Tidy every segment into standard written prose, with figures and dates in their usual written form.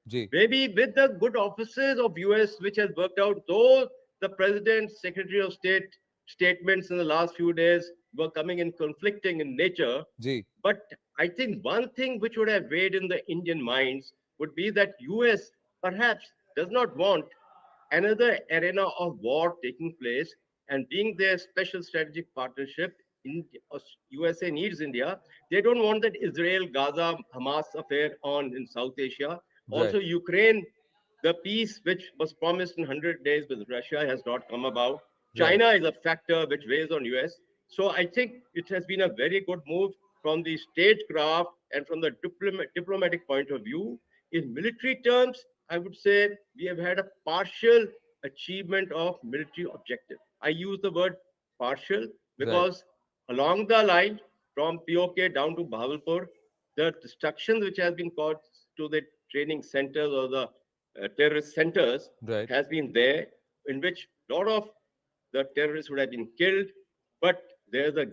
Ji, Maybe with the good offices of US, which has worked out, though the President's Secretary of State statements in the last few days were coming in conflicting in nature. Ji, But I think one thing which would have weighed in the Indian minds would be that US perhaps does not want another arena of war taking place, and being their special strategic partnership, in, USA needs India. They don't want that Israel Gaza Hamas affair on in South Asia. right, Also, Ukraine, the peace which was promised in 100 days with Russia has not come about. right. China is a factor which weighs on US. So I think it has been a very good move from the statecraft and from the diplomatic point of view. In military terms, I would say we have had a partial achievement of military objective. I use the word partial Right. because along the line from POK down to Bahawalpur, the destruction which has been caused to the training centers or the terrorist centers Right. has been there, in which a lot of the terrorists would have been killed. But there's a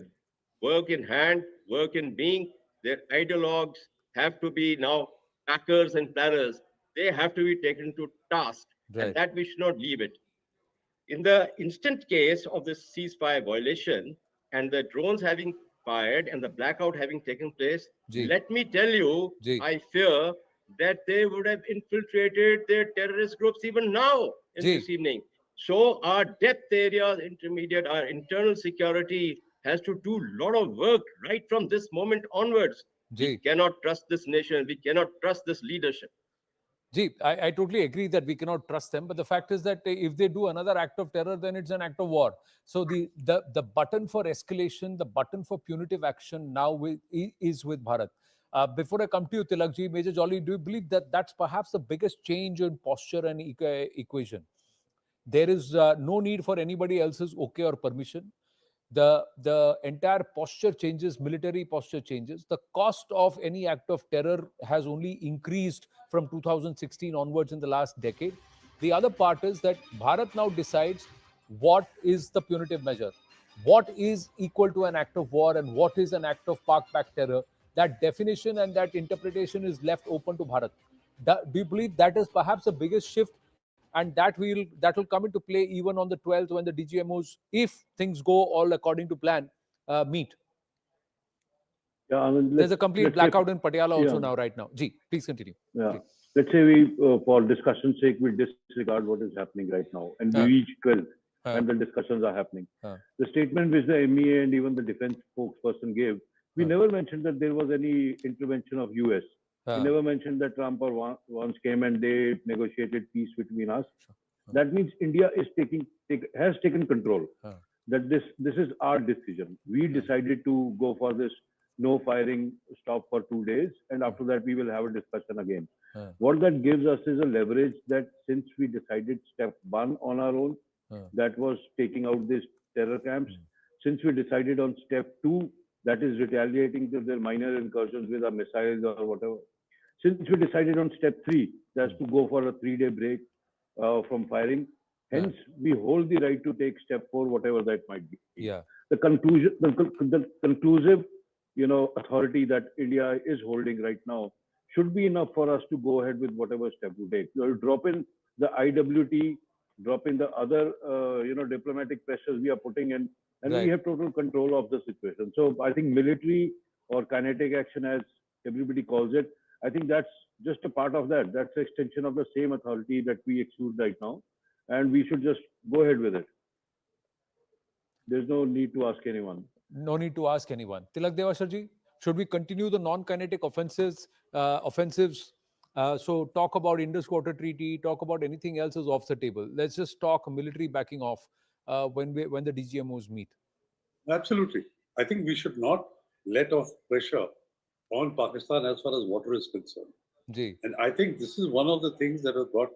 work in hand, work in being. Their ideologues have to be now packers and planners. They have to be taken to task, and Right. that we should not leave it. In the instant case of this ceasefire violation and the drones having fired and the blackout having taken place, Ji. let me tell you, Ji. I fear that they would have infiltrated their terrorist groups even now in Ji. this evening. So our depth areas, intermediate, our internal security has to do a lot of work right from this moment onwards. We Ji. cannot trust this nation. We cannot trust this leadership. Gee, I totally agree that we cannot trust them. But the fact is that if they do another act of terror, then it's an act of war. So the button for escalation, the button for punitive action now is with Bharat. Before I come to you, Tilakji, Major Jolly, do you believe that that's perhaps the biggest change in posture and equation? There is no need for anybody else's okay or permission. The entire posture changes, military posture changes. The cost of any act of terror has only increased from 2016 onwards in the last decade. The other part is that Bharat now decides what is the punitive measure, what is equal to an act of war, and what is an act of park back terror. That definition and that interpretation is left open to Bharat. Do you believe that is perhaps the biggest shift, and that will come into play even on the 12th when the DGMOs, if things go all according to plan, meet? Yeah, I mean, There's a complete let's say, blackout in Patiala yeah, also now right now. Ji, please continue. yeah. Please. Let's say we, for discussion's sake, we disregard what is happening right now, and we Uh, reach 12th uh, when the discussions are happening. uh, The statement which the MEA and even the defense spokesperson gave, we uh, never mentioned that there was any intervention of US. We uh, never mentioned that Trump or once came and they negotiated peace between us. sure. That means India is has taken control. Uh, That this is our decision. We uh, decided to go for this no firing stop for 2 days, and uh, after that we will have a discussion again. uh, What that gives us is a leverage that since we decided step one on our own, uh, that was taking out these terror camps. mm, Since we decided on step two, that is retaliating to their minor incursions with our missiles or whatever. Since we decided on step three, that's mm, to go for a 3 day break from firing. uh, Hence, we hold the right to take step four, whatever that might be. yeah. The conclusive, authority that India is holding right now should be enough for us to go ahead with whatever step we take. You drop in the IWT, drop in the other, diplomatic pressures we are putting in, and we Right. have total control of the situation. So I think military or kinetic action, as everybody calls it, I think that's just a part of that. That's an extension of the same authority that we exude right now, and we should just go ahead with it. There's no need to ask anyone. No need to ask anyone. Tilak Devasharji, should we continue the non-kinetic offensives? So talk about Indus Quarter Treaty, talk about anything else is off the table. Let's just talk military backing off when the DGMOs meet. Absolutely. I think we should not let off pressure on Pakistan as far as water is concerned. Ji. And I think this is one of the things that has brought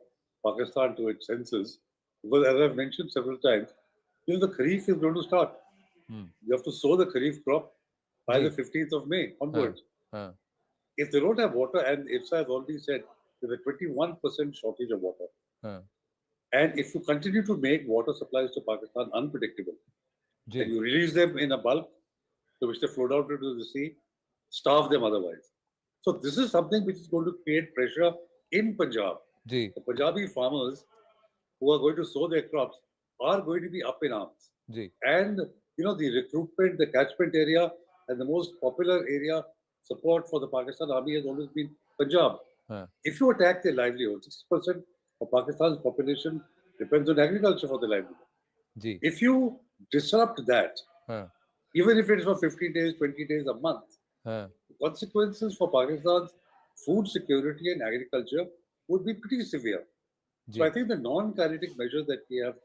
Pakistan to its senses. Because as I've mentioned several times, the Kharif is going to start. Hmm. You have to sow the Kharif crop by the Ji. 15th of May onwards. Uh, If they don't have water, and IFSA has already said there's a 21% shortage of water. uh, And if you continue to make water supplies to Pakistan unpredictable, and Ji. you release them in a bulk, to which they float out into the sea, starve them otherwise. So this is something which is going to create pressure in Punjab, Ji, the Punjabi farmers who are going to sow their crops are going to be up in arms. ji. And the recruitment, the catchment area, and the most popular area support for the Pakistan army has always been Punjab. Huh. If you attack their livelihood, 60% of Pakistan's population depends on agriculture for their livelihood. Ji. If you disrupt that, Huh. even if it's for 15 days, 20 days, a month, Huh. the consequences for Pakistan's food security and agriculture would be pretty severe. So I Ji. think the non-kinetic measures that we have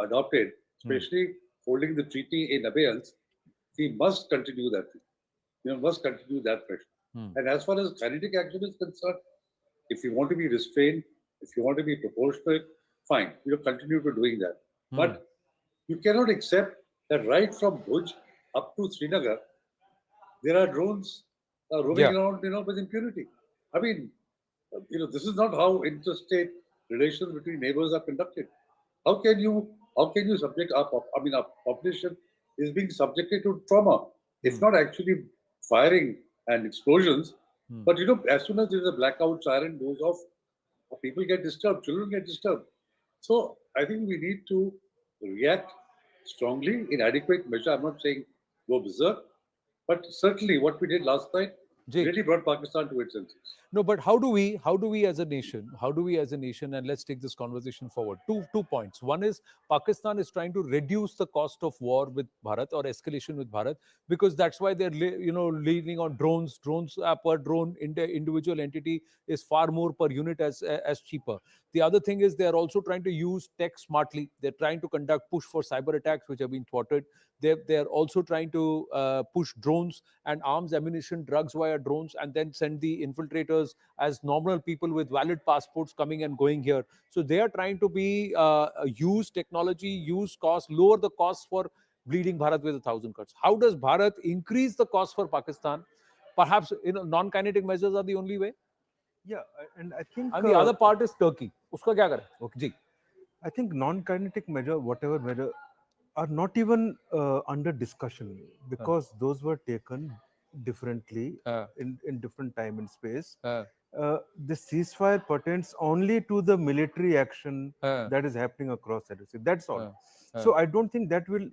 adopted, especially holding the treaty in abeyance, we must continue that. Must continue that pressure. And as far as kinetic action is concerned, if you want to be restrained, if you want to be proportionate, fine. Continue to doing that. But you cannot accept that right from Bhuj up to Srinagar, there are drones roaming Yeah. around, with impunity. I mean, this is not how interstate relations between neighbors are conducted. How can you subject our population is being subjected to trauma. It's not actually firing and explosions, but as soon as there's a blackout siren goes off, people get disturbed, children get disturbed. So I think we need to react strongly in adequate measure. I'm not saying go berserk, but certainly what we did last night Ji. really brought Pakistan to its senses. No, but how do we as a nation, and let's take this conversation forward. Two points. One is Pakistan is trying to reduce the cost of war with Bharat or escalation with Bharat, because that's why they're leaning on drones. Drones per drone individual entity is far more per unit as cheaper. The other thing is they are also trying to use tech smartly. They're trying to conduct push for cyber attacks, which have been thwarted. They're also trying to push drones and arms, ammunition, drugs via drones, and then send the infiltrators as normal people with valid passports coming and going here. So they are trying to be use technology, use cost, lower the cost for bleeding Bharat with 1,000 cuts. How does Bharat increase the cost for Pakistan? Perhaps non-kinetic measures are the only way. Yeah, and I think And the other part is Turkey. Uska kya kare? Okay. Ji. I think non-kinetic measure, whatever measure, are not even under discussion, because those were taken differently in different time and space. The ceasefire pertains only to the military action that is happening across the sea. That's all. So I don't think that will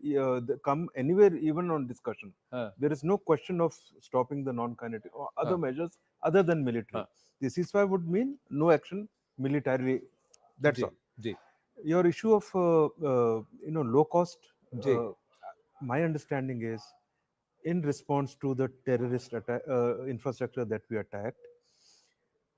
come anywhere even on discussion. There is no question of stopping the non-kinetic or other measures other than military. The ceasefire would mean no action militarily. That's all. Ji. Your issue of low cost, Ji. my understanding is, in response to the terrorist infrastructure that we attacked,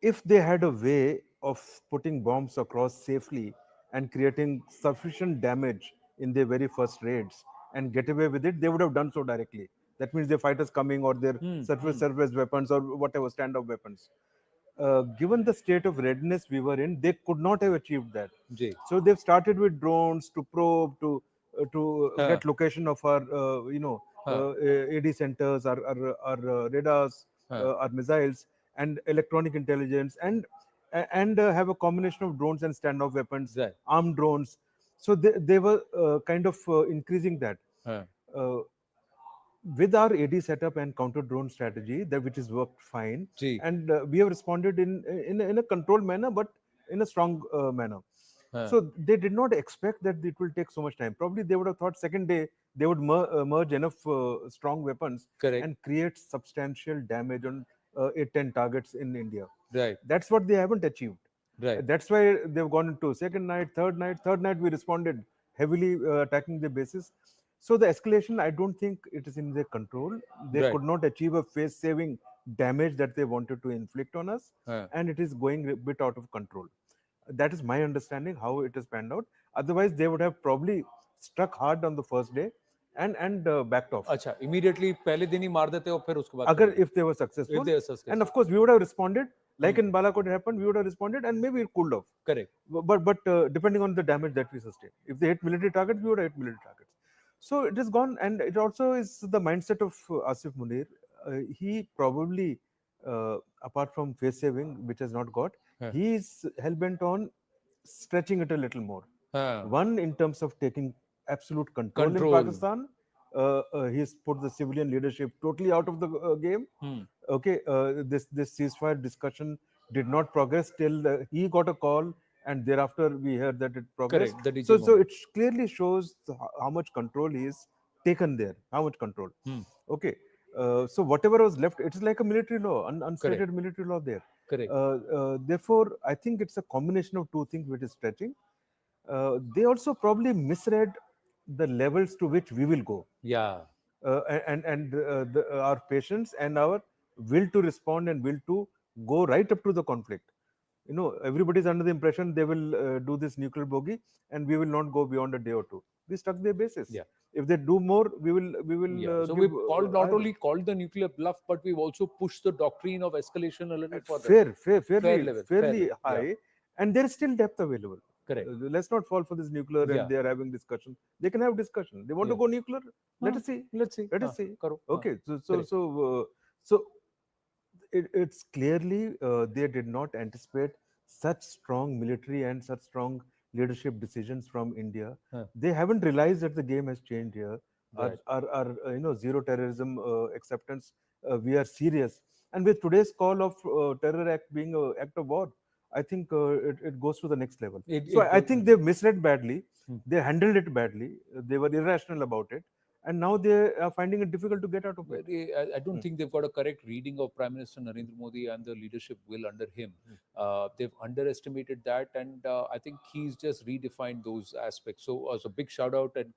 if they had a way of putting bombs across safely and creating sufficient damage in their very first raids and get away with it, they would have done so directly. That means their fighters coming or their surface weapons or whatever standoff weapons. Given the state of readiness we were in, they could not have achieved that. Ji. So they've started with drones to probe, to get location of our AD centers, our radars, our missiles, and electronic intelligence, and have a combination of drones and standoff weapons, Right. armed drones. So they were kind of increasing that. With our AD setup and counter drone strategy, which has worked fine, Ji. and we have responded in a controlled manner, but in a strong manner. So they did not expect that it will take so much time. Probably they would have thought second day they would merge enough strong weapons Correct. and create substantial damage on 8-10 targets in India. Right. That's what they haven't achieved. Right. That's why they've gone into second night, third night. Third night we responded heavily, attacking the bases. So the escalation, I don't think it is in their control. They Right. could not achieve a face-saving damage that they wanted to inflict on us, Yeah. and it is going a bit out of control. That is my understanding how it has panned out. Otherwise, they would have probably struck hard on the first day and backed off. अच्छा, immediately पहले दिन ही मार देते हो फिर उसके बाद Agar करेंगे। if they were successful, If they were successful. and of course we would have responded like in Balakot happened. We would have responded and maybe it cooled off. Correct. But depending on the damage that we sustained, if they hit military targets, we would have hit military targets. So it is gone, and it also is the mindset of Asif Munir. He probably, apart from face saving, which has not got, he is hell bent on stretching it a little more. One, in terms of taking absolute control in Pakistan. He's put the civilian leadership totally out of the game. Okay, this ceasefire discussion did not progress till he got a call, and thereafter we heard that it progressed. Correct. The DJ So moment. it clearly shows how much control he is taken there, how much control. Okay. So whatever was left, it's like a military law, unstated military law there. Correct. Therefore, I think it's a combination of two things which is stretching. They also probably misread the levels to which we will go. Yeah. And our patience and our will to respond and will to go right up to the conflict. You know, everybody's under the impression they will do this nuclear bogey and we will not go beyond a day or two. We stuck their bases. Yeah. If they do more, we will. Yeah. So we've not only called the nuclear bluff, but we've also pushed the doctrine of escalation a little further. Fairly high, yeah. And there is still depth available. Correct. Let's not fall for this nuclear, and they are having discussion. They can have discussion. They want to go nuclear. Let us see. Let's see. Let us see. Karo. Okay. So it's clearly they did not anticipate such strong military and such strong leadership decisions from India. They haven't realized that the game has changed here. Right. Our zero terrorism acceptance. We are serious, and with today's call of terror act being an act of war, I think it goes to the next level. I think they've misread badly. They handled it badly. They were irrational about it, and now they are finding it difficult to get out of it. I don't think they've got a correct reading of Prime Minister Narendra Modi and the leadership will under him. They've underestimated that, and I think he's just redefined those aspects. So, as a big shout out and